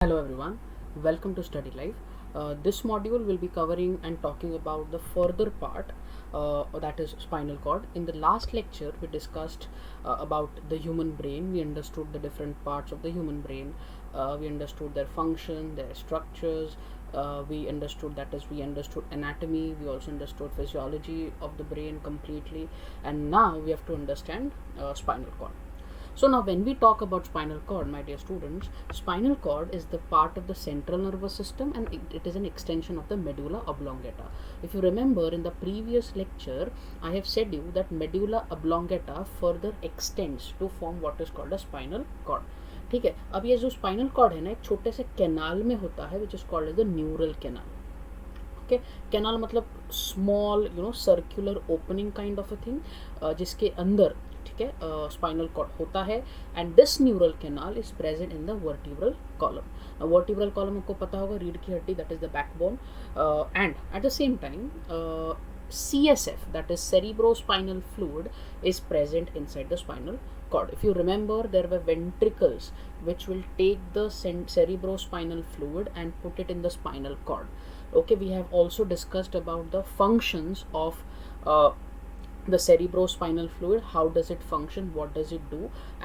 Hello everyone, welcome to StudiLive. This module will be covering and talking about the further part that is spinal cord. In the last lecture we discussed about the human brain. We understood the different parts of the human brain. We understood their function, their structures. We understood anatomy. We also understood physiology of the brain completely, and now we have to understand spinal cord. So now when we talk about spinal cord, my dear students, spinal cord is the part of the central nervous system, and it is an extension of the medulla oblongata. If you remember in the previous lecture, I have said you that medulla oblongata further extends to form what is called a spinal cord. ठीक है, अब ये जो spinal cord है ना, एक छोटे से कैनाल में होता है which is called as the neural canal. Okay, canal मतलब small circular opening kind of a thing जिसके अंदर स्पाइनल कॉर्ड होता है. And this neural canal is present in the vertebral column. Vertebral column आपको पता होगा, रीढ़ की हड्डी, that is the backbone. And at the same time CSF, that is cerebrospinal fluid, is present inside the spinal cord. If you remember, there were ventricles which will take the cerebrospinal fluid and put it in the spinal cord. Okay, we have also discussed about the functions of the cerebrospinal fluid. How does it function, what does it do,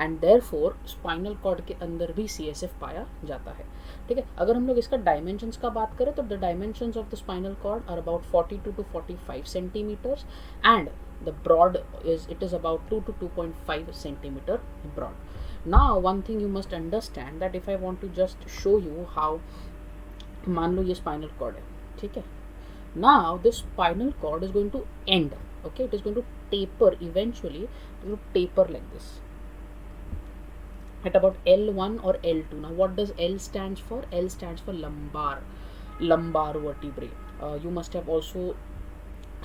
and therefore spinal cord के अंदर भी CSF पाया जाता है. ठीक है, अगर हम लोग इसका डायमेंशंस का बात करें तो the dimensions of the spinal cord are about 42 to 45 centimeters, and the broad is about 2 to 2.5 centimeter broad. Now one thing you must understand, that if I want to just show you how, मान लो ये spinal cord है, ठीक है. Now this spinal cord is going to end. Okay, it is going to taper eventually. It will taper like this at about L1 or L2. Now what does L stands for? L stands for lumbar vertebrae. You must have also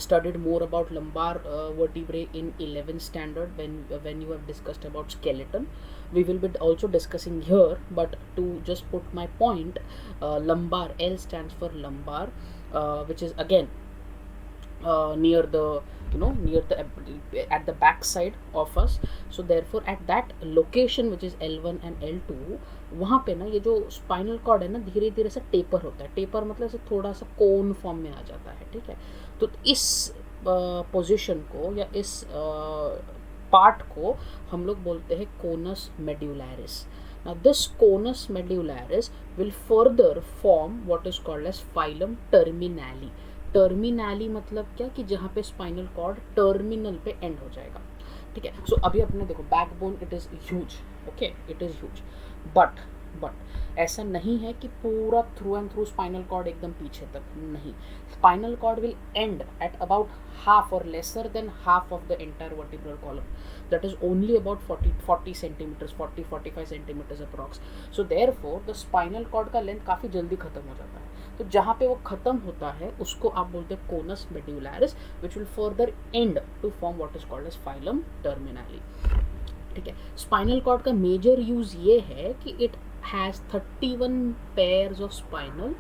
studied more about lumbar vertebrae in 11th standard when you have discussed about skeleton. We will be also discussing here, but to just put my point, lumbar, L stands for lumbar, which is again near the at the back side of us. So therefore at that location which is L1 and L2, वहाँ पे ना ये जो spinal cord है ना धीरे धीरे से टेपर होता है. टेपर मतलब ऐसे थोड़ा सा कोन फॉर्म में आ जाता है. ठीक है, तो इस पोजीशन को या इस पार्ट को हम लोग बोलते हैं conus मेड्यूलैरिस. Now this conus medullaris will further form what is called as phylum terminale. Terminale मतलब क्या, कि जहाँ पे स्पाइनल कॉर्ड टर्मिनल पे एंड हो जाएगा. ठीक है, सो अभी अपने देखो backbone, it is huge. Okay, it is huge, but ऐसा नहीं है कि पूरा through and through spinal cord एकदम पीछे तक नहीं. Spinal cord will end at about half और lesser than half of the entire vertebral column. That is only about 40 centimeters, 45 centimeters approx. So therefore the spinal cord का length काफ़ी जल्दी ख़त्म हो जाता है. तो जहाँ पे वो ख़त्म होता है उसको आप बोलते हैं conus मेड्यूलैरिस, which will further end to form what is called as phylum terminale. ठीक है, स्पाइनल कॉर्ड का मेजर यूज़ ये है कि it has 31 pairs of spinal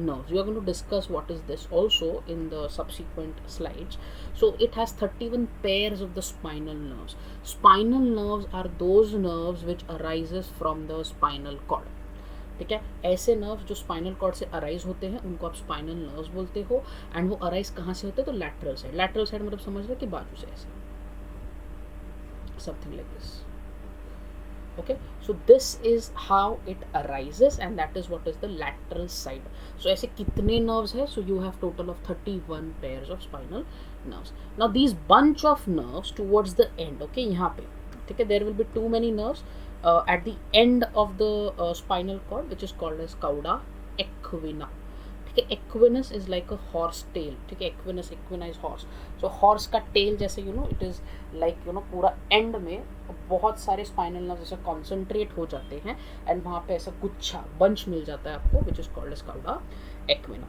nerves. We are going to discuss what is this also in the subsequent slides. So it has 31 pairs of the spinal nerves. Spinal nerves are those nerves which arises from the spinal cord. ठीक है, ऐसे nerves जो spinal cord से arise होते हैं उनको आप spinal nerves बोलते हो. एंड वो अराइज कहाँ से होते हैं, तो लैटरल साइड. लैटरल साइड मतलब समझ रहे कि बाजू से ऐसे, something like this. Okay, so this is how it arises, and that is what is the lateral side. So ऐसे कितने nerves है, so you have total of 31 pairs of spinal nerves. Now these bunch of nerves towards the end, okay, यहाँ पे ठीक है, there will be too many nerves at the end of the spinal cord, which is called as cauda equina. ठीक है, equinus is like a horse tail. ठीक है, equina is horse. So horse का tail जैसे it is like पूरा end में बहुत सारे स्पाइनल नर्व जैसे कॉन्सेंट्रेट हो जाते हैं, एंड वहाँ पे ऐसा गुच्छा बंच मिल जाता है आपको, which is called as cauda equina.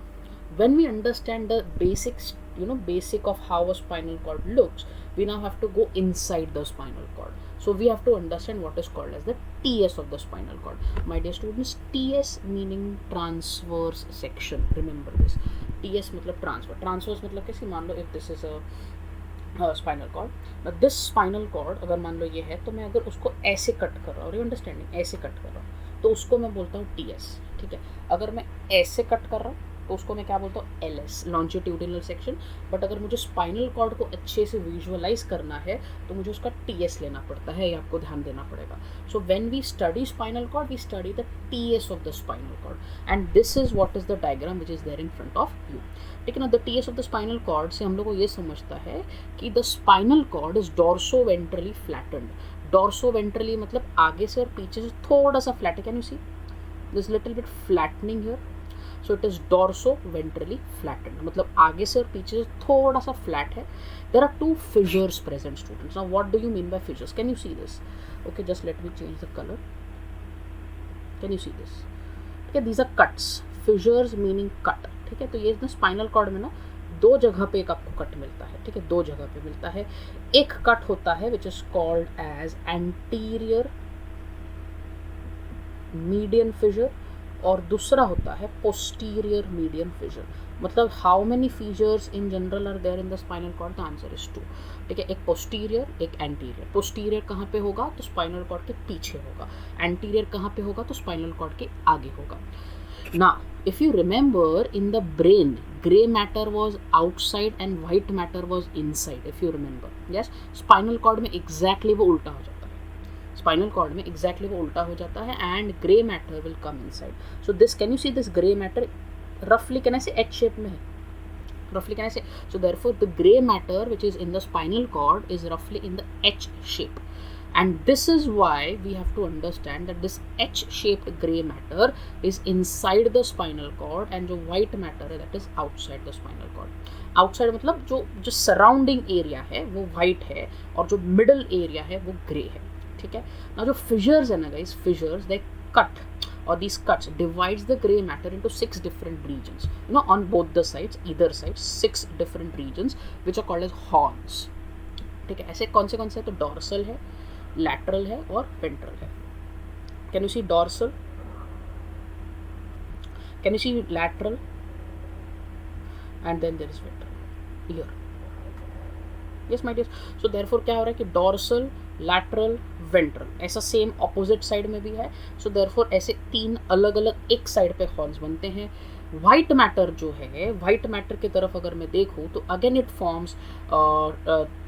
When we understand the basic of how a spinal cord looks, we now have to go inside the spinal cord. So we have to understand what is called as the TS of the spinal cord. My dear students, TS meaning transverse section. Remember this. TS मतलब transverse मतलब कैसे, मान लो if this is a spinal cord, this spinal cord अगर मान लो ये है, तो मैं अगर उसको ऐसे कट कर रहा हूँ, यू अंडरस्टैंडिंग, ऐसे कट कर रहा हूँ, तो उसको मैं बोलता हूँ टीएस. ठीक है। अगर मैं ऐसे कट कर रहा हूँ तो उसको मैं क्या बोलता हूँ, LS, लॉन्जिट्यूडिनल सेक्शन। बट अगर मुझे स्पाइनल कॉर्ड को अच्छे से विजुअलाइज करना है तो मुझे उसका TS लेना पड़ता है, ये आपको ध्यान देना पड़ेगा। So when we study spinal cord, we study the TS of the spinal cord, and this is what is the diagram which is there in front of you. ठीक है ना। The TS of the spinal cord से हम लोग को ये समझता है कि the spinal cord is dorsoventrally flattened. Dorsoventrally मतलब आगे से और पीछे से थोड़ा सा फ्लैट है। Can you see this little bit flattening here? So it is dorsoventrally flattened, मतलब आगे से और पीछे से थोड़ा सा फ्लैट है। There are two fissures present students. Now what do you mean by fissures? Can you see this? Okay, just let me change the colour. Can you see this? ठीक है, these are cuts, fissures meaning cut. ठीक है, तो ये ना spinal cord में ना दो जगह पे एक आपको कट मिलता है। ठीक है, दो जगह पे मिलता है। एक कट होता है which is called as anterior median fissure, और दूसरा होता है पोस्टीरियर मीडियन फिशर। मतलब how many features in general are there in the spinal cord? The answer is 2। ठीक है, एक पोस्टीरियर, एक एंटीरियर। पोस्टीरियर कहाँ पे होगा? तो स्पाइनल कॉर्ड के पीछे होगा। एंटीरियर कहाँ पे होगा? तो स्पाइनल कॉर्ड के आगे होगा। Now, if you remember, in the brain, gray matter was outside and white matter was inside. If you remember, yes, spinal cord में exactly वो उल्टा हो जाता है। स्पाइनल कॉर्ड में exactly वो उल्टा हो जाता है, and gray matter will come inside. So this, can you see this gray matter? Roughly can I say H shape में है? Roughly can I say? So therefore, the gray matter which is in the spinal cord is roughly in the H shape. And this is why we have to understand that this H-shaped gray matter is inside the spinal cord, and जो white matter है that is outside the spinal cord. Outside मतलब जो surrounding area है वो white है, और जो middle area है वो gray है। ठीक है ना। जो fissures है ना guys, fissures they cut, or these cuts divides the gray matter into 6 different regions, you know, on both the sides, either side, 6 different regions which are called as horns। ठीक है, ऐसे कौन से तो dorsal है, lateral है और ventral है। Can you see dorsal? Can you see lateral? And then there is ventral here. Yes my dear. So therefore क्या हो रहा है कि dorsal, lateral, ventral ऐसा सेम opposite साइड में भी है। So therefore ऐसे 3 अलग अलग एक साइड पे हॉर्न्स बनते हैं। वाइट मैटर जो है, वाइट मैटर की तरफ अगर मैं देखूँ तो again it forms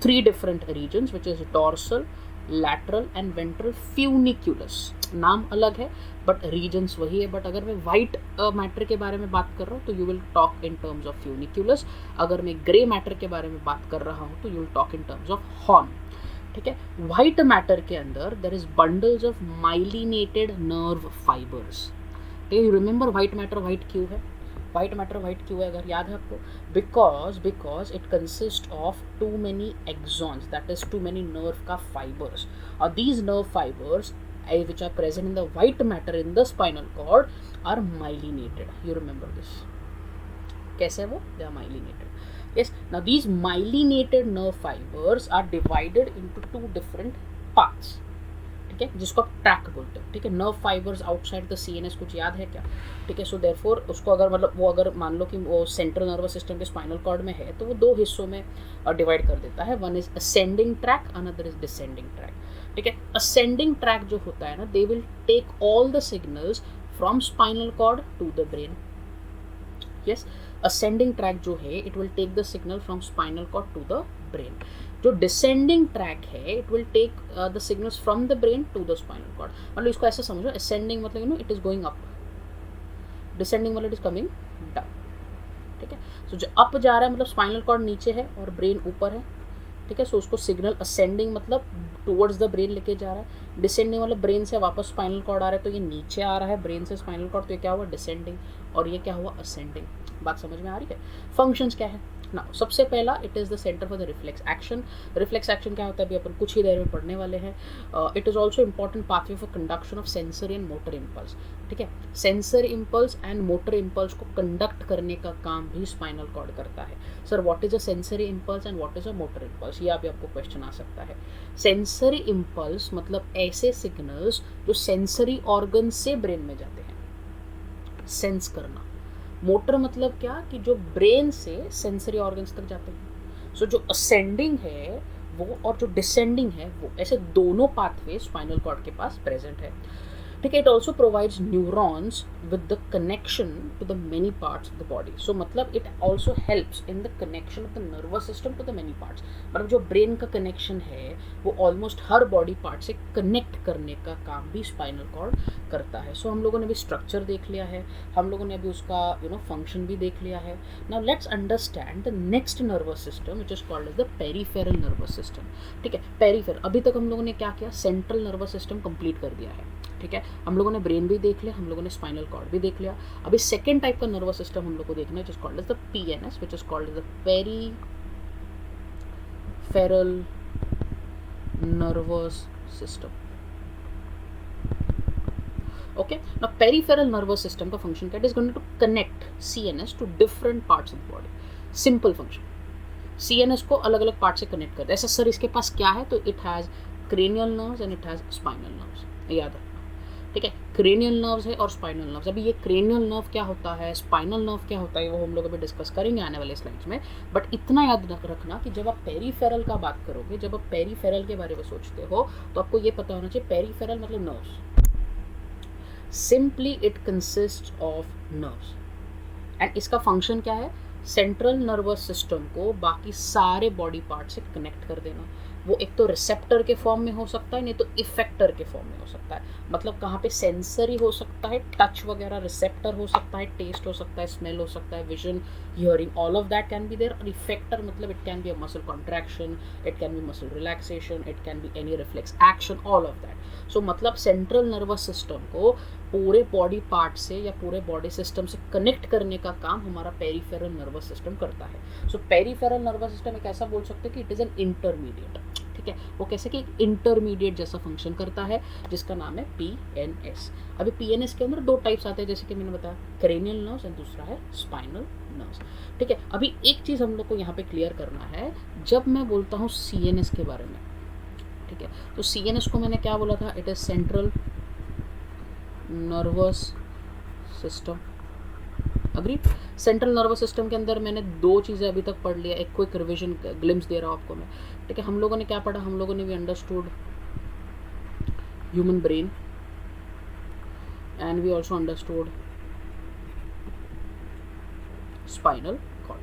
3 different regions which is dorsal, lateral and ventral funiculus. नाम अलग है बट रीजन्स वही है। बट अगर मैं वाइट मैटर के बारे में बात कर रहा हूँ तो you will talk in terms of funiculus. अगर मैं ग्रे मैटर के बारे में बात कर रहा हूँ तो you will talk in terms of horn. ठीक है, वाइट मैटर के अंदर there is bundles of myelinated nerve fibres. You remember white matter white क्यों है? वाइट मैटर वाइट क्यों है अगर याद है आपको? Because it consist of too many axons, that is too many nerve का फाइबर्स, और these nerve fibres which are present in the white matter in the spinal cord are myelinated. You remember this? कैसे वो? They are myelinated. Yes. Now these myelinated nerve fibers are divided into 2 different parts. ठीक है, जिसको आप track बोलते हो। ठीक है, nerve fibres outside the CNS, कुछ याद है क्या? ठीक है, सो देयरफॉर उसको अगर मतलब वो अगर मान लो कि वो सेंट्रल नर्वस सिस्टम के स्पाइनल कॉर्ड में है तो वो 2 हिस्सों में डिवाइड कर देता है। One is ascending tract, another is descending tract. ठीक है, असेंडिंग ट्रैक जो होता है ना, they will take all the signals from spinal cord to the brain. Yes, ascending tract जो है it will take the signal from spinal cord to the brain. जो descending tract है it will take the signals from the brain to the spinal cord. मतलब इसको ऐसे समझो, ascending मतलब you know it is going up, descending मतलब it is coming down. ठीक है, सो जो अप जा रहा है मतलब स्पाइनल कॉर्ड नीचे है और ब्रेन ऊपर है। ठीक है, सो उसको सिग्नल असेंडिंग मतलब टुवर्ड्स द ब्रेन लेके जा रहा है। डिसेंडिंग मतलब ब्रेन से वापस स्पाइनल कॉर्ड आ रहा है तो ये नीचे आ रहा है ब्रेन से स्पाइनल कॉर्ड, तो ये क्या हुआ? डिसेंडिंग, और ये क्या हुआ? असेंडिंग। बात समझ में आ रही है? फंक्शंस क्या है ना? सबसे पहला it is the centre for the reflex action. Reflex action क्या होता है अभी अपन कुछ ही देर में पढ़ने वाले हैं। It is also important pathway for conduction of sensory and motor impulse. ठीक है, sensory impulse and motor impulse को कंडक्ट करने का काम भी स्पाइनल कॉर्ड करता है। Sir what is a sensory impulse and what is a motor impulse, ये अभी आपको क्वेश्चन आ सकता है। सेंसरी इम्पल्स मतलब ऐसे सिग्नल्स जो सेंसरी ऑर्गन से ब्रेन में जाते हैं, सेंस करना। मोटर मतलब क्या कि जो ब्रेन से सेंसरी ऑर्गन्स तक जाते हैं। सो जो असेंडिंग है वो और जो डिसेंडिंग है वो, ऐसे दोनों पाथवे स्पाइनल कॉर्ड के पास प्रेजेंट है। ठीक है. It also provides neurons with the connection to the many parts of the body. So मतलब it also helps in the connection of the nervous system to the many parts. मतलब जो brain का connection है वो almost हर body part से connect करने का काम भी स्पाइनल कॉर्ड करता है. सो हम लोगों ने भी स्ट्रक्चर देख लिया है, हम लोगों ने अभी उसका फंक्शन भी देख लिया है. Now let's understand the next nervous system which is called as the peripheral nervous system. ठीक है. पेरिफेरल, अभी तक हम लोगों ने क्या किया, सेंट्रल नर्वस सिस्टम कंप्लीट कर दिया है. ठीक है. हम लोगों ने ब्रेन भी देख लिया, हम लोगों ने स्पाइनल कॉर्ड भी देख लिया. अभी सेकेंड टाइप का नर्वस सिस्टम हम लोग को देखना है, जिस called as the PNS, which is called as the peripheral nervous system. Okay. Now peripheral nervous system का फंक्शन क्या है? It is going to connect CNS to different parts of the body. Simple function, CNS को अलग अलग part से connect करता है. ऐसा सर इसके पास क्या है? तो it has cranial nerves and it has spinal nerves. याद रखना. ठीक है. क्रेनियल नर्व्स है और स्पाइनल नर्व्स. अभी ये क्रेनियल नर्व क्या होता है, स्पाइनल नर्व क्या होता है, वो हम लोग अभी डिस्कस करेंगे आने वाले स्लाइड्स में. बट इतना याद रखना कि जब आप पेरिफेरल का बात करोगे, जब आप पेरिफेरल के बारे में सोचते हो, तो आपको ये पता होना चाहिए पेरिफेरल मतलब nerves. Simply it consist of nerves and इसका फंक्शन क्या है? सेंट्रल नर्वस सिस्टम को बाकी सारे बॉडी पार्ट से कनेक्ट कर देना. वो एक तो रिसेप्टर के फॉर्म में हो सकता है, नहीं तो इफेक्टर के फॉर्म में हो सकता है. मतलब कहाँ पे सेंसरी हो सकता है, टच वगैरह, रिसेप्टर हो सकता है, टेस्ट हो सकता है, स्मेल हो सकता है, vision, hearing, all of that can be there. और इफेक्टर मतलब it can be a muscle contraction, it can be muscle relaxation, it can be any reflex action, all of that. So मतलब central nervous system को पूरे body part से या पूरे body system से connect करने का काम हमारा पेरिफेरल नर्वस सिस्टम करता है. सो पेरिफेरल नर्वस सिस्टम एक ऐसा बोल सकते हैं कि इट इज़ एन इंटरमीडिएट. ठीक है. वो कैसे कि इंटरमीडिएट जैसा फंक्शन करता है, जिसका नाम है पीएनएस. अभी पीएनएस के अंदर दो टाइप्स आते हैं, जैसे कि मैंने बताया, क्रेनियल नर्व्स एंड दूसरा है स्पाइनल नर्व्स. ठीक है. अभी एक चीज़ हम लोग को यहाँ पे क्लियर करना है. जब मैं बोलता हूँ सीएनएस के बारे में, ठीक है, तो सीएनएस को मैंने क्या बोला था? It is central nervous system. Agree. Central nervous system के अंदर मैंने दो चीज़ें अभी तक पढ़ लिया. एक क्विक रिविजन ग्लिम्स दे रहा हूँ आपको मैं. ठीक है. हम लोगों ने क्या पढ़ा? हम लोगों ने भी understood human brain and we also understood spinal cord.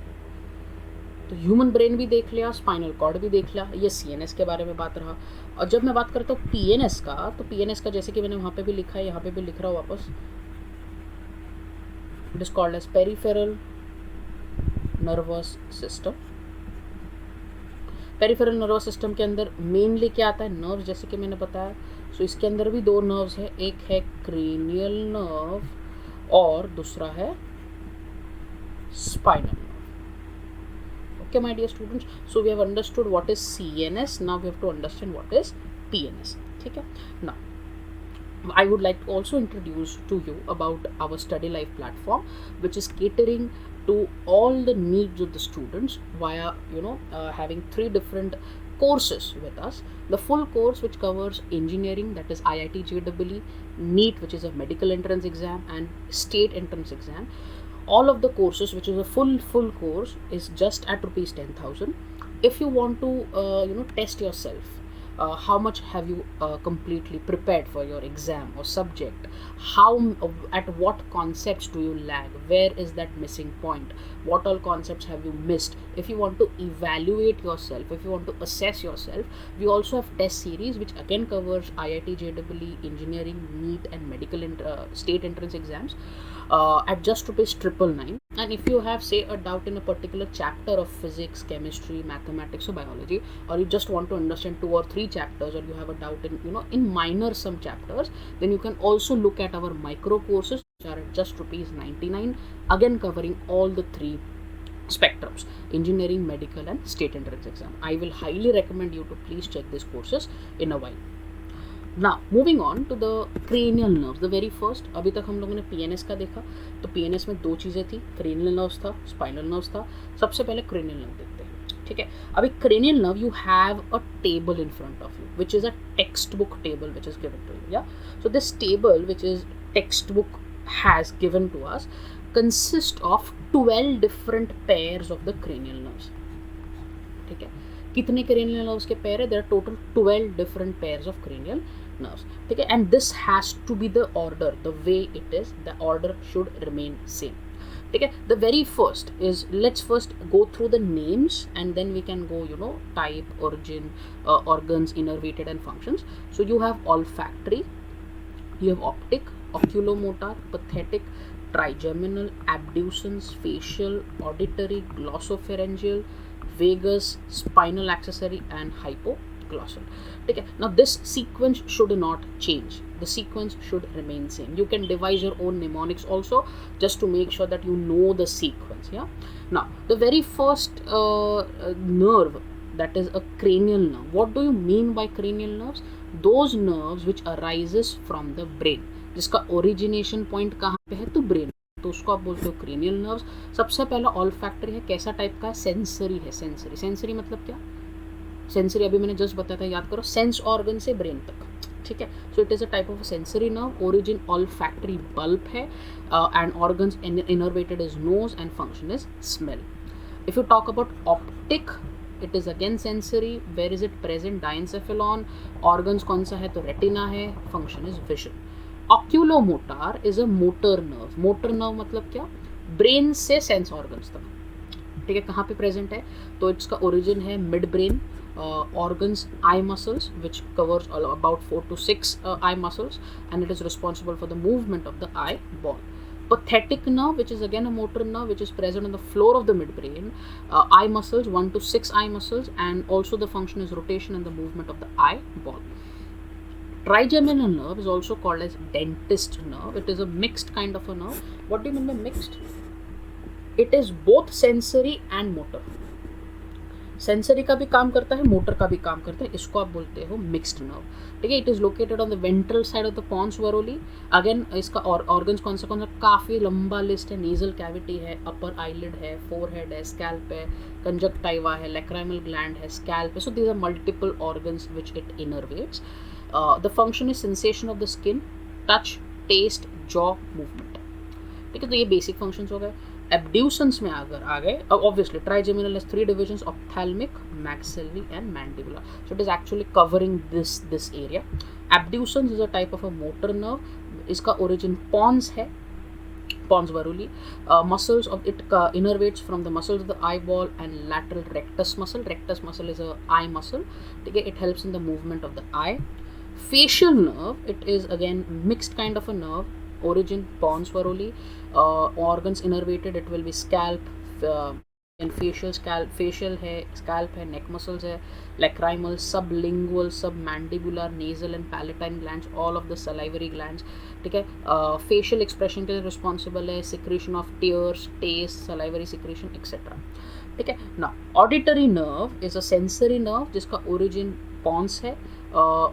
तो ह्यूमन ब्रेन भी देख लिया, स्पाइनल कॉर्ड भी देख लिया. ये सीएनएस के बारे में बात रहा. और जब मैं बात करता हूँ पीएनएस का, तो पीएनएस का जैसे कि मैंने वहाँ पे भी लिखा है, यहाँ पे भी लिख रहा हूँ वापस. It is called as peripheral nervous system. Peripheral nervous system के अंदर मेनली क्या आता है? नर्व्स, जैसे कि मैंने बताया. सो इसके अंदर भी दो नर्व्स है, एक है क्रेनियल नर्व और दूसरा है spinal nerve. Okay, my dear students, so we have understood what is CNS. Now we have to understand what is PNS. ठीक है. Now I would like to also introduce to you about our StudiLive platform, which is catering to all the needs of the students via having 3 different courses with us. The full course, which covers engineering, that is IIT-JEE, NEET, which is a medical entrance exam, and state entrance exam. All of the courses, which is a full course, is just at rupees 10,000. If you want to test yourself, how much have you completely prepared for your exam or subject, at what concepts do you lag, where is that missing point, what all concepts have you missed. If you want to evaluate yourself, if you want to assess yourself, we also have test series which again covers IIT-JEE, engineering, NEET and medical state entrance exams at just rupees 999. And if you have, say, a doubt in a particular chapter of physics, chemistry, mathematics or biology, or you just want to understand 2 or 3 chapters, or you have a doubt in minor some chapters, then you can also look at our micro courses, which are at just rupees 99, again covering all the 3 spectrums: engineering, medical and state entrance exam. I will highly recommend you to please check these courses in a while. Now moving on to the cranial nerves, the very first. अभी तक हम लोगों ने PNS का देखा. तो PNS में 2 चीज़ें थी, cranial nerves था, spinal nerves था. सबसे पहले cranial nerve देखते हैं. ठीक है. अभी cranial nerve, you have a table in front of you, which is a textbook table which is given to you. Yeah. So this table, which is textbook has given to us, consists of 12 different pairs of the cranial nerves. ठीक है. कितने cranial nerves के pair है? There are total 12 different pairs of cranial nerves. ठीक है, and this has to be the order, the way it is, the order should remain same. ठीक है, the very first is, let's first go through the names and then we can go, you know, type, origin, organs, innervated and functions. So you have olfactory, you have optic, oculomotor, pathetic, trigeminal, abducens, facial, auditory, glossopharyngeal, vagus, spinal accessory and hypoglossal. Okay, now this sequence should not change, the sequence should remain same. You can devise your own mnemonics also, just to make sure that you know the sequence. Yeah, now the very first nerve, that is a cranial nerve. What do you mean by cranial nerves? Those nerves which arises from the brain, जिसका origination point कहाँ पे है, तो brain, तो उसको आप बोलते हो क्रेनियल नर्व्स. सबसे पहला ऑल्फैक्टरी है, कैसा टाइप का है, सेंसरी है. सेंसरी, सेंसरी मतलब क्या, सेंसरी अभी मैंने जस्ट बताया था, याद करो, सेंस ऑर्गन से ब्रेन तक. ठीक है, so it is a type of sensory nerve. Origin olfactory bulb है, and organs innervated is nose and function is smell. If you talk about optic, it is again sensory. Where is it present? Diencephalon. Organs कौन सा है, तो retina है. Function is vision. Oculomotor is a motor nerve. Motor nerve मतलब क्या, brain से sense organs तक. ठीक है, कहाँ पे प्रेजेंट है, तो इसका ओरिजिन है mid brain. Organs, eye muscles, which covers about 4 to 6 eye muscles, and it is responsible for the movement of the eyeball. Pathetic nerve, which is again a motor nerve, which is present on the floor of the midbrain. Eye muscles, 1 to 6 eye muscles, and also the function is rotation and the movement of the eyeball. Trigeminal nerve is also called as dentist nerve. It is a mixed kind of a nerve. What do you mean by mixed? It is both sensory and motor. Sensory का भी काम करता है, motor का भी काम करता है, इसको आप बोलते हो मिक्स्ड नर्व. ठीक है, it is located on the ventral side of the pons varolii. Again इसका ऑर्गन्स कौन सा काफ़ी लंबा लिस्ट है. नेजल कैविटी है, अपर आईलिड है, फोरहेड है, स्कैल्प है, कंजक्टाइवा है, लैक्राइमल ग्लैंड है, स्कैल्प है. So these are multiple organs which it innervates. The function is sensation of the skin, touch, taste, jaw movement. ठीक है, तो ये बेसिक फंक्शंस हो गए. Abducens में अगर आ गए, obviously trigeminal has 3 divisions: ophthalmic, maxillary and mandibular. So it is actually covering this area. Abducens is a type of a motor nerve. इसका origin pons है, pons varuli. Muscles of it innervates from the muscles of the eyeball and lateral rectus muscle. Rectus muscle is a eye muscle. Okay, it helps in the movement of the eye. Facial nerve, it is again mixed kind of a nerve. Origin pons varoli. Organs innervated, it will be scalp and facial. Facial है, scalp है, neck muscles है, lacrimal, sublingual, submandibular, nasal and palatine glands, all of the salivary glands. ठीक है, facial expression के लिए responsible है, secretion of tears, taste, salivary secretion, etc. ठीक है. Now auditory nerve is a sensory nerve जिसका origin pons है.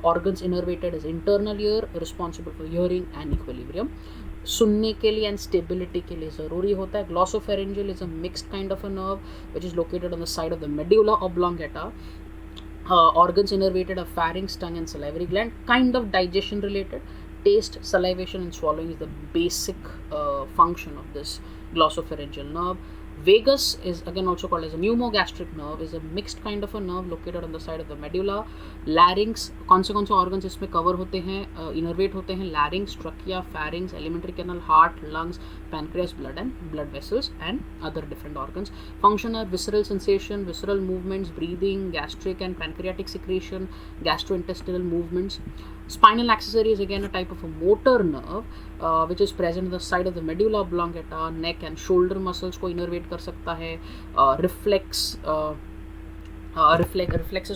Organs innervated is internal ear, responsible for hearing and equilibrium. सुनने के लिए एंड स्टेबिलिटी के लिए ज़रूरी होता है. Glossopharyngeal is a mixed kind of a nerve which is located on the side of the medulla oblongata. Organs innervated are pharynx, tongue and salivary gland, kind of digestion related. Taste, salivation and swallowing is the basic function of this glossopharyngeal nerve. Vagus is again also called as a pneumogastric nerve, is a mixed kind of a nerve located on the side of the medulla. Larynx, कौन से organs इसमें cover होते हैं, innervate होते हैं? Larynx, trachea, pharynx, alimentary canal, heart, lungs, pancreas, blood and blood vessels and other different organs. Function are visceral sensation, visceral movements, breathing, gastric and pancreatic secretion, gastrointestinal movements. Spinal accessory is again a type of a motor nerve which is present on the side of the medulla oblongata. Neck and shoulder muscles को innervate कर सकता है. Reflexes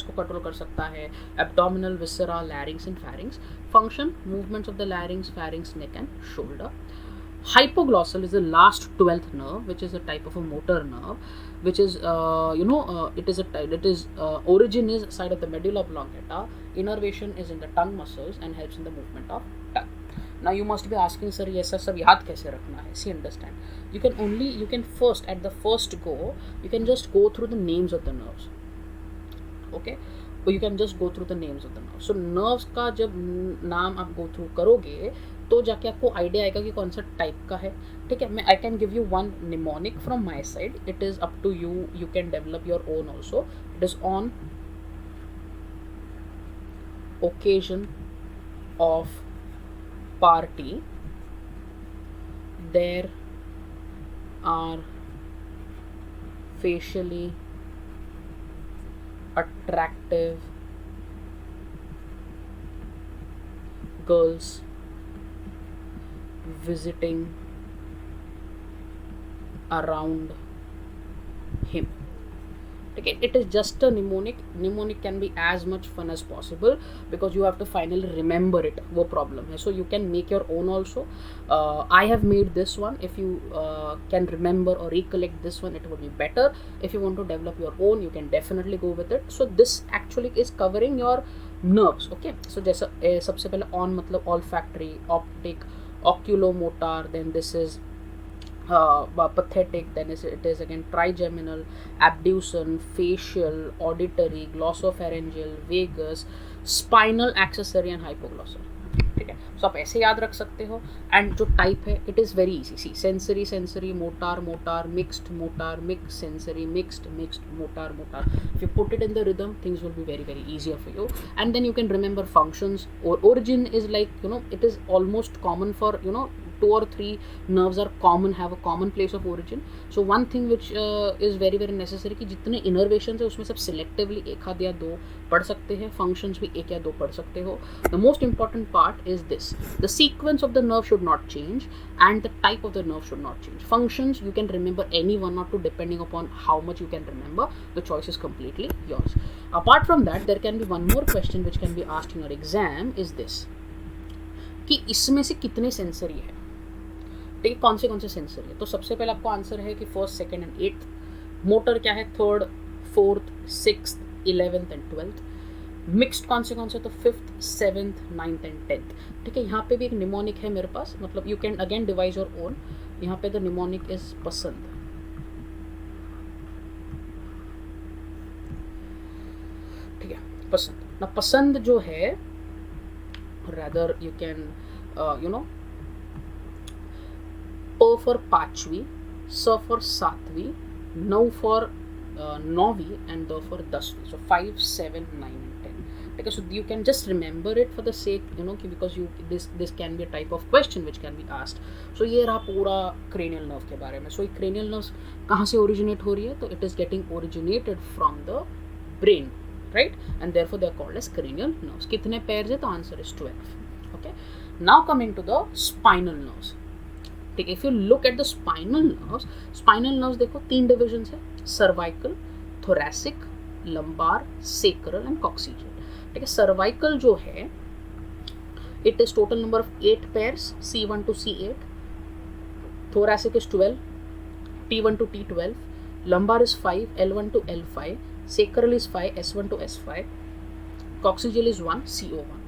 को control कर सकता है. Abdominal, viscera, larynx and pharynx. Function, movements of the larynx, pharynx, neck and shoulder. Hypoglossal is the last 12th nerve, which is a type of a motor nerve, which is origin is side of the medulla oblongata. Innervation is in the tongue muscles and helps in the movement of tongue. Now you must be asking, sir, ये सब याद कैसे रखना है? See, understand. You can first, at the first go, you can just go through the names of the nerves. Okay, or you can just go through the names of the nerves. So nerves का जब नाम आप go through करोगे तो जाके आपको idea आएगा कि कौन सा टाइप का है. ठीक है, मैं I can give you one mnemonic from my side. It is up to you, you can develop your own also. It is on occasion, of party, there are facially attractive girls visiting around him. Okay, it is just a mnemonic. Mnemonic can be as much fun as possible because you have to finally remember it. वो problem है. So you can make your own also. I have made this one. If you can remember or recollect this one, it would be better. If you want to develop your own, you can definitely go with it. So this actually is covering your nerves. Okay. So जैसा सबसे पहले on मतलब olfactory, optic, oculomotor. Then this is pathetic, then it is again trigeminal, abduction, facial, auditory, glossopharyngeal, vagus, spinal, accessory and hypoglossal. ठीक है, so आप ऐसे याद रख सकते हो. एंड जो टाइप है it is very easy. See sensory sensory, motor motor, motor, mix sensory, mixed motor motor. If you put it in the rhythm, things will be very very easier for you. And then you can remember functions. Or origin is like, you know, it is almost common for, you know, 2 or 3 nerves are common, have a common place of origin. So one thing which is very very necessary कि जितने innervation है उसमें सब selectively एक आध या दो पढ़ सकते हैं, फंक्शंस भी एक या दो पढ़ सकते हो. The most important part is this: the sequence of the nerve should not change and the type of the nerve should not change. Functions you can remember any one or two depending upon how much you can remember. The choice is completely yours. Apart from that, there can be one more question which can be asked in your exam is this कि इसमें से कितने sensory है. ठीक है, कौन से sensor है. तो सबसे पहले आपको आंसर है कि first, second and eighth. Motor क्या है? Third, fourth, sixth, 11th and 12th. Mixed कौन से तो fifth, 7th, 9th and 10th. ठीक है, यहाँ पे भी एक निमोनिक है मेरे पास, मतलब you can again devise your own. यहाँ पे द निमोनिक इज पसंद. ठीक है, पसंद ना. पसंद जो है, rather you can you know, प फॉर पांचवी, स फॉर सातवीं, नौ फॉर नौवीं एंड द फॉर दसवीं. So 5, 7, 9 and 10. ठीक है, so you can just remember it for the sake, you know, कि because you this can be a type of question which can be asked. So ये रहा पूरा क्रेनियल नर्व के बारे में. सो क्रेनियल नर्व कहाँ से ओरिजिनेट हो रही है? तो it is getting originated from the brain, right, and therefore they are called as cranial nerves. कितने पेयर्स है? तो answer is 12. Okay, now coming to the spinal nerves. ठीक है, if you look at the spinal nerves देखो 3 divisions है: cervical, thoracic, lumbar, sacral and coccygeal. ठीक है, cervical जो है it is total number of 8 pairs, C1 to C8. thoracic is 12, T1 to T12, lumbar is 5, L1 to L5, sacral is 5, S1 to S5, coccygeal is 1, CO1.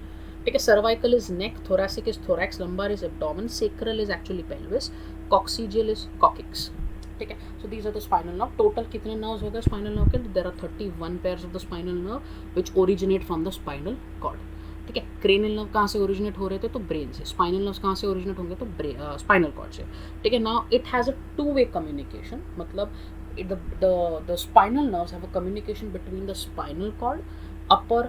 ठीक है, cervical is neck, thoracic is thorax, lumbar is abdomen, sacral is actually pelvis, coccygeal is coccyx. ठीक है, so these are the spinal nerve. Total कितने nerves हो गए spinal nerve के? There are 31 pairs of the spinal nerve which originate from the spinal cord. ठीक है, cranial nerve कहाँ से ओरिजिनेट हो रहे थे? तो ब्रेन से. स्पाइनल नर्व्स कहाँ से ओरिजिनेट होंगे? तो स्पाइनल कॉर्ड से. ठीक है, now it has a 2-way communication, मतलब the spinal nerves have a communication between the spinal cord, upper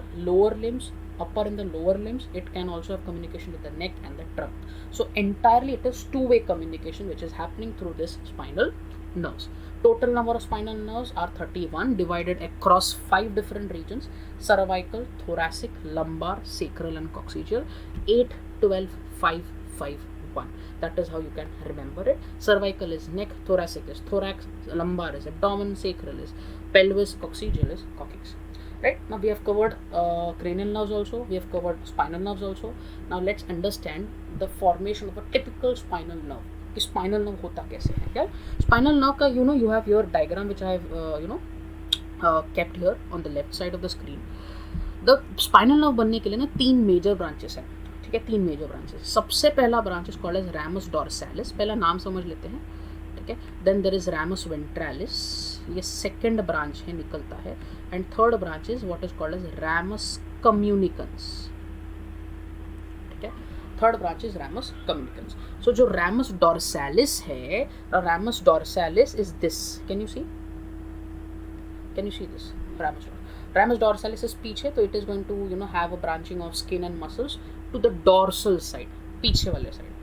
and the lower limbs. It can also have communication with the neck and the trunk. So entirely it is 2-way communication which is happening through this spinal nerves. Total number of spinal nerves are 31 divided across 5 different regions: cervical, thoracic, lumbar, sacral and coccygeal. 8, 12, 5, 5, 1. That is how you can remember it. Cervical is neck, thoracic is thorax, lumbar is abdomen, sacral is pelvis, coccygeal is coccyx. Right, now we have covered cranial nerves also, we have covered spinal nerves also. Now let's understand the formation of a typical spinal nerve. कि spinal nerve होता कैसे है. क्या spinal nerve का, you have your diagram which I have kept here on the left side of the screen. The spinal nerve बनने के लिए ना 3 मेजर ब्रांचेस हैं. ठीक है, 3 मेजर ब्रांचेस. सबसे पहला branch is called as ramus dorsalis. पहला नाम समझ लेते हैं. ठीक है, then there is ramus ventralis, ये सेकंड ब्रांच है, निकलता है. And third branch is what is called as ramus communicans. ठीक है, third branch is ramus communicans. So जो ramus dorsalis है, ramus dorsalis is this. Can you see this? ramus dorsalis is पीछे, तो it is going to have a branching of skin and muscles to the dorsal side, पीछे वाले side पे.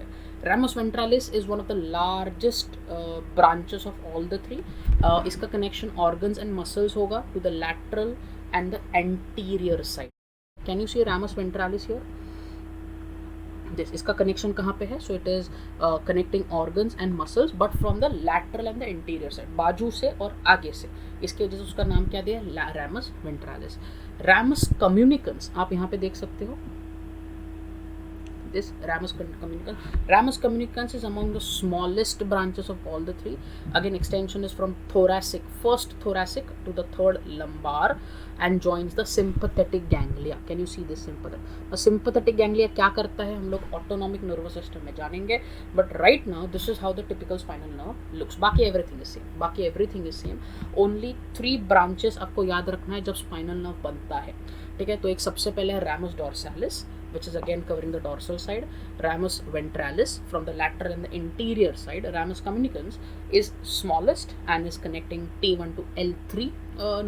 Ramus ventralis is one of the largest branches of all the three. इसका connection organs and muscles होगा to the lateral and the anterior side. Can you see ramus ventralis here? This इसका connection कहाँ पे है? So it is connecting organs and muscles, but from the lateral and the anterior side, बाजू से और आगे से. इसके वजह से उसका नाम क्या दिया? ramus ventralis. ramus communicans आप यहाँ पे देख सकते हो. This ramus communicans. Ramus communicans is among the smallest branches of all the three. Again, extension is from first thoracic to the third lumbar, and joins the sympathetic ganglia. Can you see this sympathetic? A sympathetic ganglia क्या करता है हम लोग autonomic nervous system में जानेंगे. But right now this is how the typical spinal nerve looks. बाकी everything is same. Only 3 branches आपको याद रखना है जब spinal nerve बनता है. ठीक है, तो एक सबसे पहले है ramus dorsalis, which is again covering the dorsal side. Ramus ventralis from the lateral and the interior side. Ramus communicans is smallest and is connecting T1 to L3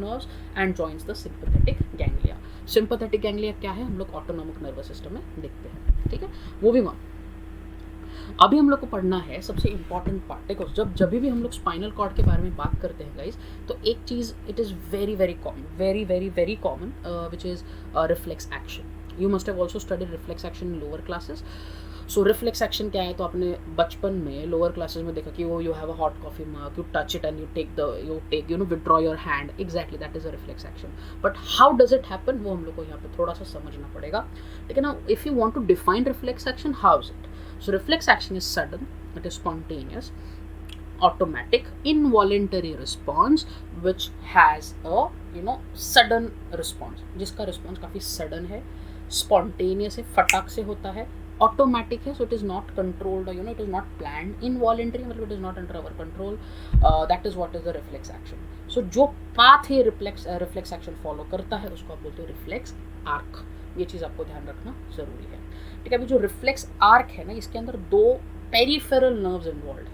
nerves and joins the sympathetic ganglia. Sympathetic ganglia क्या है? हम लोग autonomic nervous system में देखते हैं. ठीक है, moving on. अभी हम लोग को पढ़ना है सबसे इंपॉर्टेंट पार्ट. देखो, जब भी हम लोग स्पाइनल कॉर्ड के बारे में बात करते हैं गाइस, तो एक चीज़ it is very common which is reflex action. You must have also studied reflex action in lower classes. So reflex action क्या है? तो आपने बचपन में लोअर क्लासेस में देखा कि वो you have a hot coffee mug, you touch it and you withdraw your hand. Exactly, that is a reflex action. But how does it happen? वो हम लोग को यहाँ पे थोड़ा सा समझना पड़ेगा. ठीक है ना? If you want to define reflex action, how is it? So reflex action is sudden, it is spontaneous, automatic, involuntary response which has a sudden response. जिसका response काफ़ी sudden है, spontaneous है, फटाक से होता है, automatic है, so it is not controlled, it is not planned. Involuntary मतलब it is not under our control. That is what is the reflex action. So जो path है reflex action follow करता है उसको आप बोलते हो reflex arc. ये चीज़ आपको ध्यान रखना ज़रूरी है. ठीक है, अभी जो reflex arc है ना, इसके अंदर 2 peripheral nerves involved है.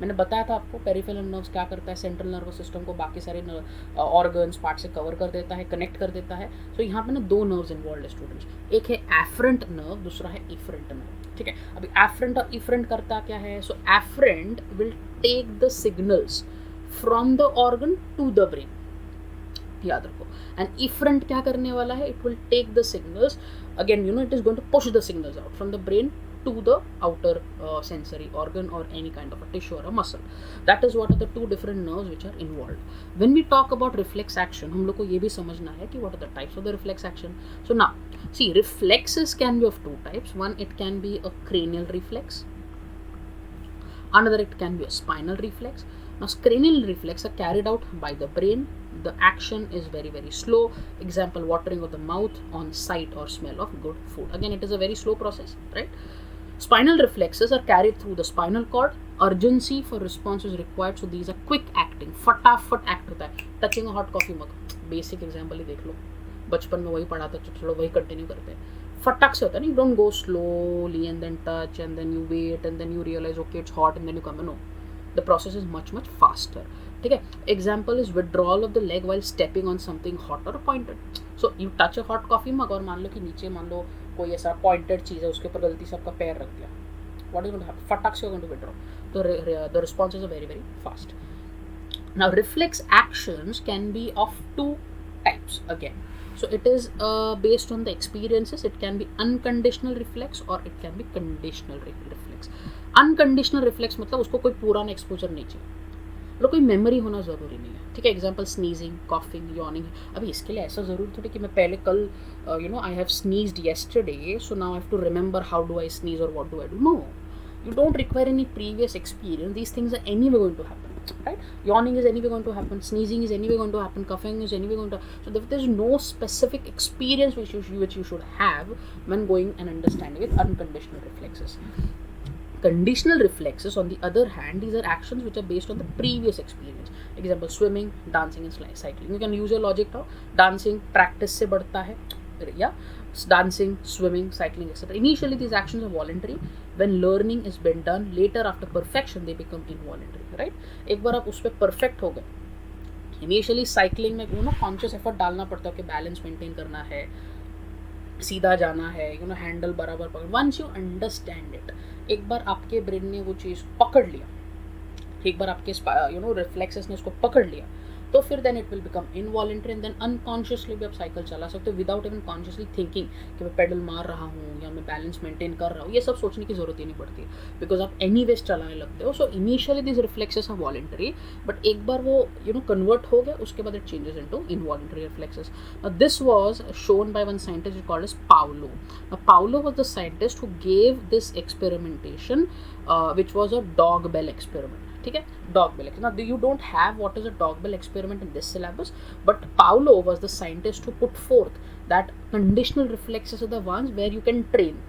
मैंने बताया था आपको पेरिफेरल नर्व्स क्या करता है, सेंट्रल नर्वस सिस्टम को बाकी सारे ऑर्गन्स पार्ट से कवर कर देता है, कनेक्ट कर देता है. सो यहाँ पे ना 2 नर्व्स इन्वॉल्व है स्टूडेंट्स. एक है एफरेंट नर्व, दूसरा है इफरेंट नर्व. ठीक है, अभी एफरेंट और इफरेंट करता क्या है? So afferent will take the signals from the organ to the brain, याद रखो. एंड इफरेंट क्या करने वाला है? It will take the signals again, it is going to push the signals out from the brain to the outer sensory organ or any kind of a tissue or a muscle. That is what are the 2 different nerves which are involved. When we talk about reflex action, हम लोग को ये भी समझना है कि what are the types of the reflex action. So now, see, reflexes can be of 2 types. One, it can be a cranial reflex. Another, it can be a spinal reflex. Now, cranial reflex are carried out by the brain. The action is very slow. Example, watering of the mouth on sight or smell of good food. Again, it is a very slow process, right? Spinal reflexes are carried through the spinal cord. Urgency for response is required, so these are quick acting. फटाफट act होता है. Touching a hot coffee mug, basic example ही देख लो, बचपन में वही पढ़ा था, चलो वही कंटिन्यू करते हैं. फटाक से होता है ना, you don't go slowly and then touch and then you wait and then you realise okay it's hot and then you come. No, the process is much faster. ठीक है, example is withdrawal of the leg while stepping on something hot और pointed. So you touch a hot coffee mug और मान लो कि नीचे मान लो कोई ऐसा पॉइंटेड चीज़ है, उसके ऊपर गलती से आपका पैर रख दिया. What is going to happen? फटाक से गोइंग टू विड्रॉ. तो the response is very fast. Now reflex actions can be of 2 types again. So it is based on the experiences. It can be unconditional reflex or it can be conditional reflex. Unconditional reflex मतलब उसको कोई पुराना exposure नहीं चाहिए, मतलब कोई memory होना ज़रूरी नहीं है. ठीक है, एग्जाम्पल स्नीजिंग, कॉफिंग, यॉर्निंग. अभी इसके लिए ऐसा ज़रूरी थोड़ी कि मैं पहले कल I have sneezed yesterday, so now I have to remember how do I sneeze और what do I do. No, you don't require any previous experience. These things are anyway going to happen, right? Yawning is anyway going to happen, sneezing is anyway going to happen, coughing is anyway going to. So there's no specific experience which you should have when going and understanding with unconditional reflexes. Conditional reflexes, on the other hand, these are actions which are based on the previous experience. Example, swimming, dancing and cycling. You can use your logic now. Dancing practice से बढ़ता है, yeah. Dancing, swimming, cycling, etc. Initially these actions are voluntary. When learning is been done, later after perfection they become involuntary, right? एक बार आप उस पर perfect हो गए. Initially cycling में कॉन्शियस एफर्ट डालना पड़ता है कि बैलेंस मेंटेन करना है, सीधा जाना है, हैंडल बराबर पकड़, वंस यू अंडरस्टैंड इट, एक बार आपके ब्रेन ने वो चीज़ पकड़ लिया, एक बार आपके रिफ्लेक्सेस ने उसको पकड़ लिया, तो फिर then it will become involuntary and then unconsciously भी आप साइकिल चला सकते हो विदाउट इवन कॉन्शियसली थिंकिंग कि मैं पेडल मार रहा हूँ या मैं बैलेंस मेंटेन कर रहा हूँ, ये सब सोचने की जरूरत ही नहीं पड़ती, बिकॉज आप एनी वेज चलाने लगते हो. So initially this reflexes are voluntary, but एक बार वो कन्वर्ट हो गया, उसके बाद it changes into involuntary reflexes. This was shown by one scientist called as Paulo. Paulo was the scientist who gave this experimentation, which was a dog bell experiment. ठीक है, dog bell. Now you don't have what is a dog bell experiment in this syllabus, but Paulo was the scientist who put forth that conditional reflexes are the ones where you can train.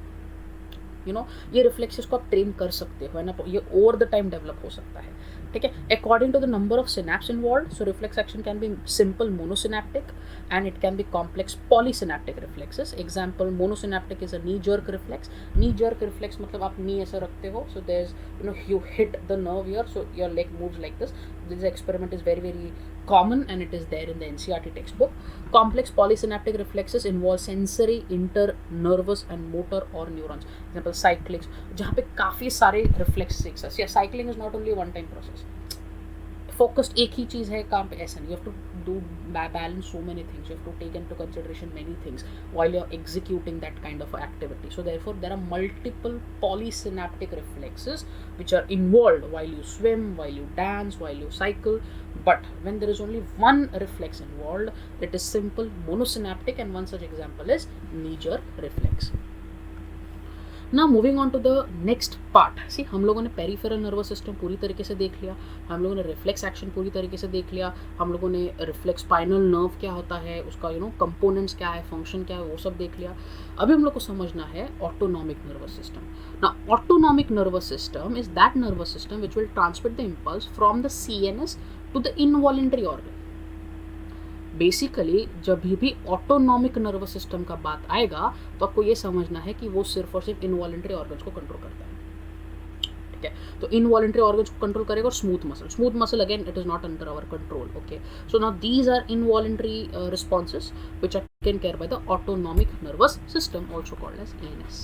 ये reflexes को आप train कर सकते हो, है ना, ये over the time develop हो सकता है. ठीक है, according to the number of synapse involved, so reflex action can be simple monosynaptic and it can be complex polysynaptic reflexes. Example, monosynaptic is a knee jerk reflex. Knee jerk reflex मतलब आप knee ऐसा रखते हो, so there's you hit the nerve here, so your leg moves like this. This experiment is very very common and it is there in the NCERT textbook. Complex polysynaptic reflexes involve sensory, internervous and motor or neurons. Example, cycling, जहाँ पे काफ़ी सारे reflexes. Yeah, cycling is not only one time process. Focused एक ही चीज़ है काम पे, ऐसा नहीं. You have to do balance so many things, you have to take into consideration many things while you are executing that kind of activity. So therefore there are multiple polysynaptic reflexes which are involved while you swim, while you dance, while you cycle. But when there is only one reflex involved, it is simple monosynaptic, and one such example is knee jerk reflex. Now moving on to the next part. See, हम लोगों ने peripheral nervous system पूरी तरीके से देख लिया, हम लोगों ने रिफ्लेक्स एक्शन पूरी तरीके से देख लिया, हम लोगों ने रिफ्लेक्स स्पाइनल नर्व क्या होता है, उसका कंपोनेंट्स क्या है, फंक्शन क्या है, वो सब देख लिया. अभी हम लोग को समझना है autonomic nervous system. Now autonomic nervous system is that nervous system which will transmit the impulse from the CNS to the involuntary organ. Basically जब भी ऑटोनॉमिक नर्वस सिस्टम का बात आएगा तो आपको ये समझना है कि वो सिर्फ और सिर्फ इनवॉलेंटरी ऑर्गन्स को कंट्रोल करता है. ठीक है, तो इनवॉलेंटरी ऑर्गन्स को कंट्रोल करेगा. और smooth muscle again it is not under our control. Okay, so now these are involuntary responses which are taken care by the autonomic nervous system, also called as ANS.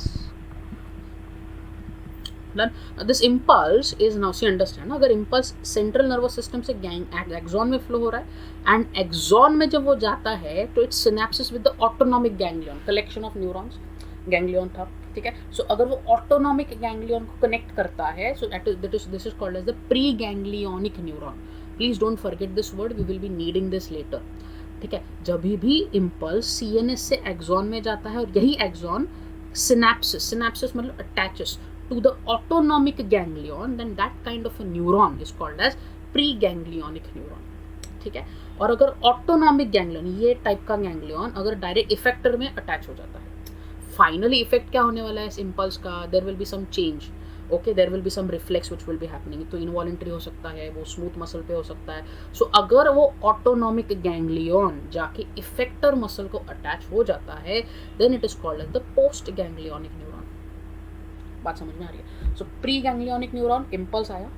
Then this impulse is now, see understand, अगर impulse central nervous system से axon में flow हो रहा है and axon में जब वो जाता है तो it's synapses with the autonomic ganglion, collection of neurons. Ganglion था, ठीक है. सो अगर वो ऑटोनॉमिक गैंग्लियन को कनेक्ट करता है, so this is called as the pre ganglionic neuron. Please don't forget this word, we will be needing this later. ठीक है, जब भी इम्पल्स CNS से एक्सॉन में जाता है और यही एक्सॉन सिनेप्सिस मतलब attaches to the autonomic ganglion, then that kind of a neuron is called as preganglionic neuron. ठीक है, और अगर ऑटोनॉमिक गैंग्लियन, ये टाइप का गैंग्लियन अगर डायरेक्ट इफेक्टर में अटैच हो जाता है, फाइनली इफेक्ट क्या होने वाला है इस इम्पल्स का, there will be some change. Okay, there will be some reflex which will be happening. तो इनवॉलेंटरी हो सकता है, वो स्मूथ मसल पे हो सकता है. सो अगर वो ऑटोनॉमिक गैंग्लियन जाके इफेक्टर मसल को अटैच हो जाता है, then it is called as the post ganglionic neuron. बात समझ में आ रही है? So pre ganglionic neuron, impulse आया,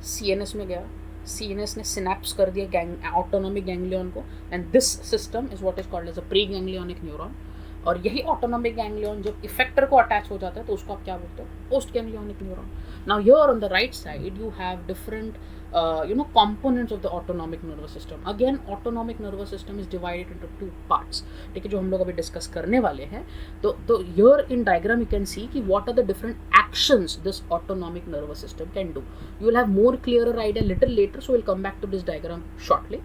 CNS में गया, CNS ने सिनेप्स कर दिया ऑटोनॉमिक गैंग्लियन को, and this system is what is called as a pre ganglionic neuron. और यही ऑटोनॉमिक गैंग्लियन जब इफेक्टर को अटैच हो जाता है तो उसको आप क्या बोलते हो, post ganglionic neuron. Now here on the right side you have different components of the autonomic nervous system. Again, autonomic nervous system is divided into two parts. ठीक है, जो हम लोग अभी डिस्कस करने वाले हैं. तो here in diagram you can see कि what are the different actions this autonomic nervous system can do. You will have more clearer idea little later, so we'll come back to this diagram shortly.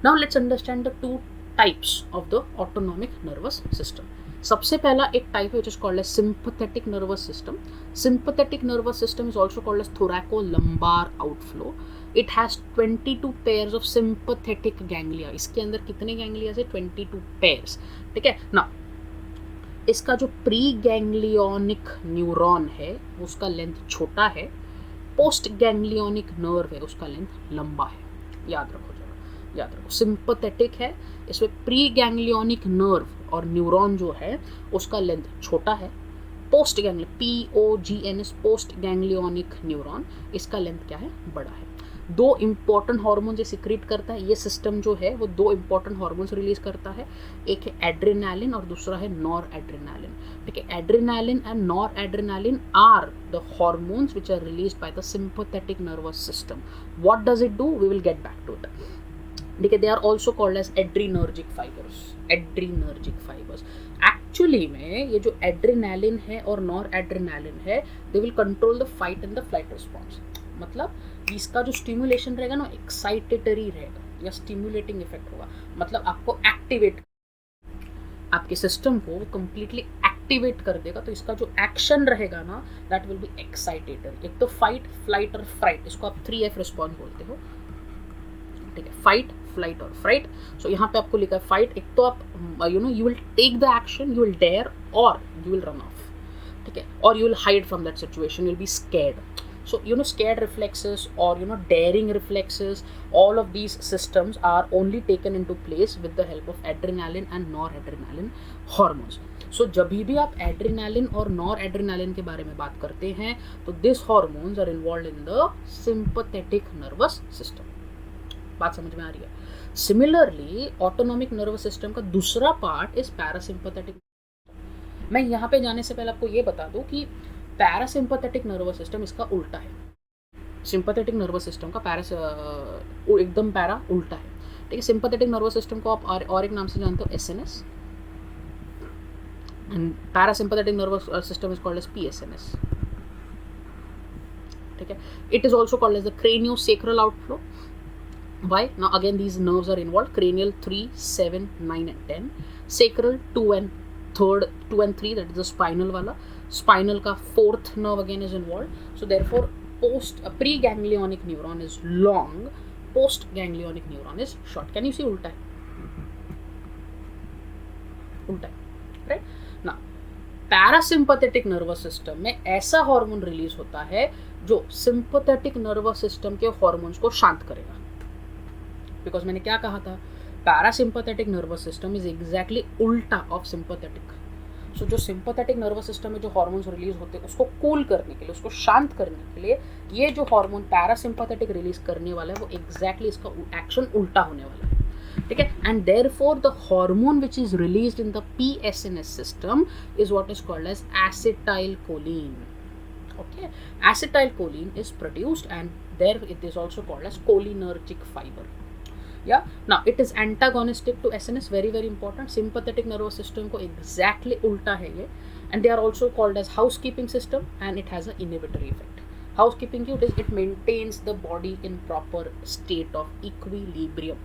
Now let's understand the two types of the autonomic nervous system. सबसे पहला एक type है which is called as sympathetic nervous system. Sympathetic nervous system is also called as thoracolumbar outflow. It has 22 pairs of sympathetic ganglia. इसके अंदर कितने ganglia है? 22 pairs. ठीक है ना. इसका जो प्री गैंग्लियोनिक न्यूरॉन है उसका लेंथ छोटा है, पोस्ट गैंग्लियोनिक नर्व है उसका लेंथ लंबा है. याद रखो, याद रखो. सिंपैथेटिक है, इसमें प्री गैंग्लियोनिक नर्व और न्यूरॉन जो है उसका लेंथ छोटा है. Post ganglion, POGNS, post ganglionic neuron, इसका लेंथ क्या है? बड़ा है. दो इंपॉर्टेंट हार्मोन जो सिक्रीट करता है, ये सिस्टम जो है वो दो इंपॉर्टेंट हार्मोन्स रिलीज करता है, एक है एड्रेनालिन और दूसरा है नॉर एड्रेनालिन। ठीक है, adrenaline and nor adrenaline are the hormones which are released by the sympathetic nervous system. What does it do, we will get back to it. ठीक है, they are also called as adrenergic fibres, adrenergic fibres. Actually में ये जो adrenaline है और nor adrenaline है, they will control the fight and the flight response. मतलब इसका जो स्टिमुलेशन रहेगा ना, एक्साइटेटरी रहेगा या स्टिमुलेटिंग इफेक्ट होगा, मतलब आपको एक्टिवेट, आपके सिस्टम को कंप्लीटली एक्टिवेट कर देगा। तो इसका जो एक्शन रहेगा ना, दैट विल बी एक्साइटेटरी। एक तो फाइट, फ्लाइट और फ्राइट, इसको आप 3F रिस्पॉन्स बोलते हो। ठीक है, फाइट, फ्लाइट और फ्राइट। सो यहाँ पे आपको लिखा है फाइट, एक तो आप you will take the action, you will dare और यू विल रन ऑफ। ठीक है, और you will hide from that situation, you will be scared. So scared reflexes or daring reflexes, all of these systems are only taken into place with the help of adrenaline and noradrenaline hormones. So जब भी आप adrenaline और noradrenaline के बारे में बात करते हैं, तो these hormones are involved in the sympathetic nervous system. बात समझ में आ रही है? Similarly, autonomic nervous system का दूसरा पार्ट is parasympathetic. मैं यहाँ पे जाने से पहले आपको ये बता दूँ कि पैरासिम्पैथेटिक नर्वस सिस्टम इसका उल्टा है। सिंपैथेटिक नर्वस सिस्टम का एकदम पैरा उल्टा है। ठीक है, सिंपैथेटिक नर्वस सिस्टम को आप और एक नाम से जानते हो, SNS, and parasympathetic nervous system is called as PSNS. ठीक है, it is also called as the craniosacral outflow. Why? Now again these nerves are involve, cranial 3, 7, 9 and 10, sacral 2 and 3, that is the spinal वाला, spinal का 4th nerve again is involved. So therefore pre-ganglionic neuron is long, post-ganglionic neuron is short. Can you see उल्टा है? उल्टा है, right? Now parasympathetic nervous system में ऐसा hormone release होता है जो sympathetic nervous system के हार्मोन्स को शांत करेगा। बिकॉज मैंने क्या कहा था, parasympathetic nervous system is exactly उल्टा ऑफ सिंपैथेटिक। सो जो सिंपैथेटिक नर्वस सिस्टम में जो हार्मोन्स रिलीज होते हैं, उसको कूल करने के लिए, उसको शांत करने के लिए, ये जो हार्मोन पैरासिम्पैथेटिक रिलीज करने वाला है, वो एग्जैक्टली इसका एक्शन उल्टा होने वाला है। ठीक है, and therefore the hormone which is released in the PSNS system is what is called as acetylcholine. Okay, acetylcholine is produced and there it is also called as cholinergic fiber. Yeah, now it is antagonistic to SNS, very very important. Sympathetic nervous system को exactly उल्टा है ये, and they are also called as housekeeping system and it has an inhibitory effect. Housekeeping क्यों? It maintains the body in proper state of equilibrium,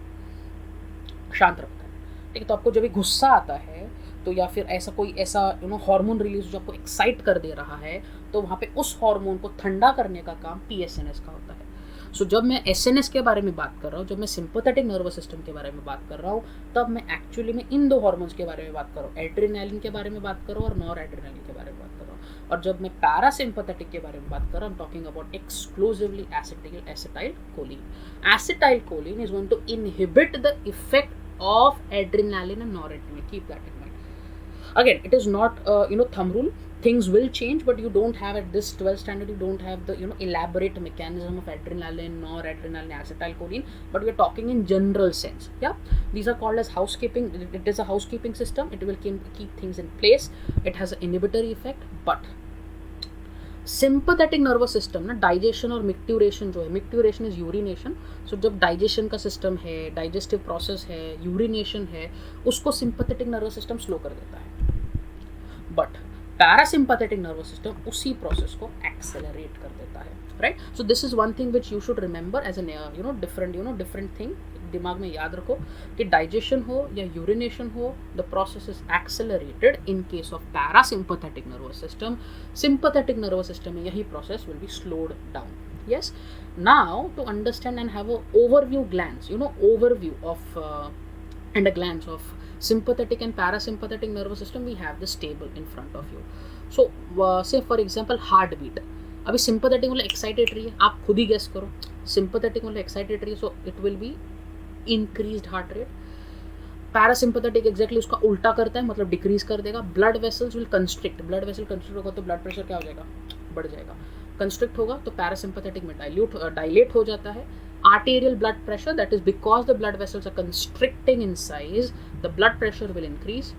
शांत रखता है। ठीक है, तो आपको जब भी गुस्सा आता है तो या फिर ऐसा कोई ऐसा हार्मोन रिलीज जो आपको एक्साइट कर दे रहा है, तो वहाँ पे उस हार्मोन को ठंडा करने का काम पीएसएनएस का होता है। सो जब मैं एसएनएस के बारे में बात कर रहा हूँ, जब मैं सिंपैथेटिक नर्वस सिस्टम के बारे में बात कर रहा हूँ, तब मैं एक्चुअली में इन दो हार्मोन्स के बारे में बात कर रहा हूँ, एड्रेनालिन के बारे में बात कर रहा हूँ और नॉर एड्रेनालिन के बारे में बात कर रहा हूँ। और जब मैं पैरासिम्पैथेटिक के बारे में बात कर रहा हूँ, talking about exclusively acetylcholine. Acetylcholine is going to inhibit the effect of adrenaline and noradrenaline. Keep that in mind. Again, it is not thumb rule. Things will change, but you don't have at this 12th standard, you don't have the elaborate mechanism of adrenaline, noradrenaline, acetylcholine, but we are talking in general sense. Yeah, these are called as housekeeping. It is a housekeeping system. It will keep things in place. It has an inhibitory effect, but sympathetic nervous system ना, digestion और मिक्ट्यूरेशन जो है, मिक्ट्यूरेशन is urination. सो जब digestion का system है, digestive process है, urination है, उसको सिंपैथेटिक नर्वस सिस्टम स्लो कर देता है। बट पैरासिम्पैथेटिक नर्वस सिस्टम उसी प्रोसेस को एक्सेलरेट कर देता है, right? So this is one thing which you should remember as an different thing. दिमाग में याद रखो कि डाइजेशन हो या यूरिनेशन हो, the process is accelerated in case of parasympathetic nervous system. Sympathetic nervous system में यही process will be slowed down. Yes, now to understand and have a overview glance, overview of and a glance of sympathetic and parasympathetic nervous system, we have this table in front of you. So say for example heartbeat. अभी sympathetic मतलब excitatory है, आप खुद ही guess करो। sympathetic मतलब excitatory, so it will be increased heart rate. Parasympathetic exactly उसका उल्टा करता है, मतलब डिक्रीज कर देगा। Blood vessels will constrict, blood vessel constrict होगा तो ब्लड प्रेशर क्या हो जाएगा, बढ़ जाएगा। कंस्ट्रिक्ट होगा तो पैरासिम्पैथेटिक में डायलेट हो जाता है, arterial blood pressure, that is because the blood vessels are constricting in size, the blood pressure will increase.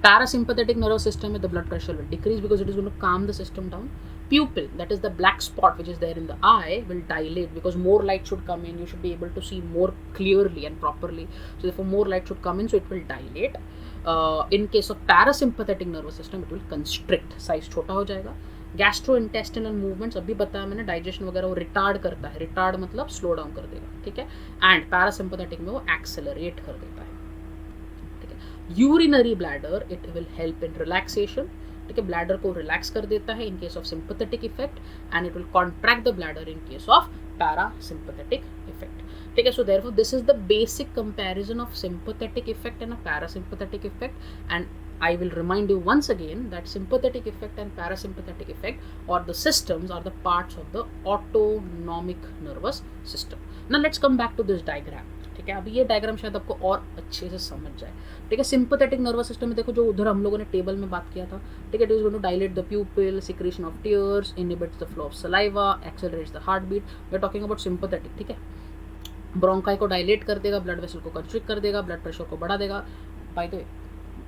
Parasympathetic nervous system, the blood pressure will decrease because it is going to calm the system down. Pupil, that is the black spot which is there in the eye, will dilate because more light should come in. You should be able to see more clearly and properly. So therefore more light should come in, so it will dilate. In case of parasympathetic nervous system, it will constrict, size छोटा हो जाएगा. Gastrointestinal movements अभी बताया मैंने, digestion वगैरह वो retard करता है. रिटार्ड मतलब स्लो डाउन कर देगा, ठीक है. एंड पैरासिम्पथेटिक में वो एक्सेलरेट कर देता है, ठीक है. Urinary bladder, it will help in relaxation, ठीक है. ब्लैडर को रिलैक्स कर देता है in case of sympathetic effect, and it will contract the bladder in case of parasympathetic effect, ठीक है. So therefore this is the basic comparison of sympathetic effect and a parasympathetic effect. And I will remind you once again that sympathetic effect and parasympathetic effect, or the systems, are the parts of the autonomic nervous system. Now let's come back to this diagram, ठीक है. अभी ये diagram शायद आपको और अच्छे से समझ जाए, ठीक है. सिंपैथेटिक नर्वस सिस्टम में देखो, जो उधर हम लोगों ने टेबल में बात किया था, ठीक है. It is going to dilate the pupil, secretion of tears, inhibits the flow of saliva, accelerates the heart beat. We are talking about sympathetic, ठीक है. ब्रोंकाई को डायलेट कर देगा, ब्लड वेसल को कंस्ट्रिक्ट कर देगा, ब्लड प्रेशर को बढ़ा देगा. बाय द वे,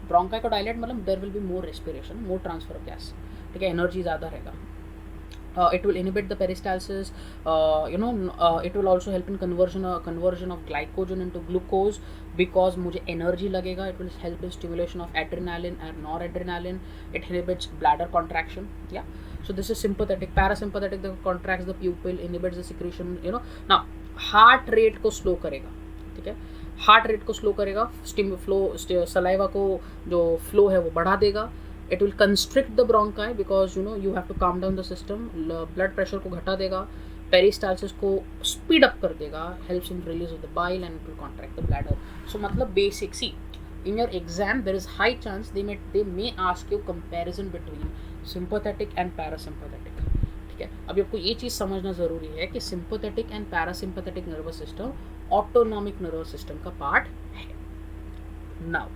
ब्रोंकाई को डायलेट मतलब there will be more respiration, more transfer of gas, ठीक है. एनर्जी ज़्यादा रहेगा. It will inhibit the peristalsis. It will also help in conversion of glycogen into glucose because मुझे energy लगेगा. It will help in stimulation of adrenaline and noradrenaline. It inhibits bladder contraction. Yeah. So this is sympathetic. Parasympathetic that contracts the pupil, inhibits the secretion. Now heart rate को slow करेगा, ठीक है. Heart rate को slow करेगा, saliva को जो flow है वो बढ़ा देगा. It will constrict the bronchi because you have to calm down the system. Blood pressure को घटा देगा, पेरिस्टाल्सिस को स्पीड अप कर देगा, helps in release of the bile and it will contract the bladder. So मतलब basic, see in your exam there is high chance they may ask you comparison between sympathetic and parasympathetic, ठीक है. अभी आपको ये चीज़ समझना ज़रूरी है कि sympathetic and parasympathetic nervous system autonomic nervous system का पार्ट है. Now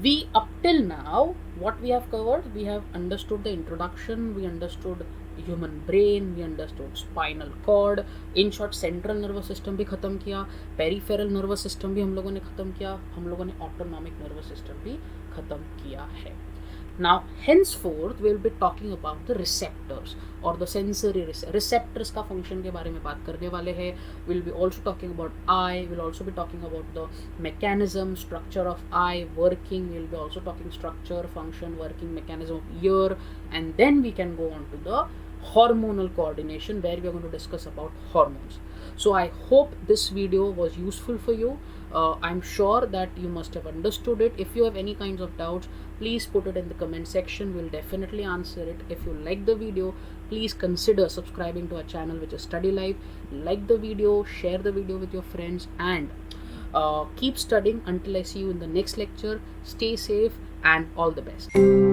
we up till now what we have covered, we have understood the introduction, we understood human brain, we understood spinal cord, in short central nervous system भी ख़त्म किया, peripheral nervous system भी हम लोगों ने ख़त्म किया, हम लोगों ने autonomic nervous system भी ख़त्म किया है. Now henceforth we will be talking about the receptors or the sensory receptors का function के बारे में बात करने वाले हैं. We will be also talking about eye, we will also be talking about the mechanism, structure of eye, working. We will be also talking structure, function, working mechanism of ear, and then we can go on to the hormonal coordination where we are going to discuss about hormones. So I hope this video was useful for you. I'm sure that you must have understood it. If you have any kinds of doubts, please put it in the comment section. We'll definitely answer it. If you like the video, please consider subscribing to our channel, which is StudiLive. Like the video, share the video with your friends, and keep studying until I see you in the next lecture. Stay safe and all the best.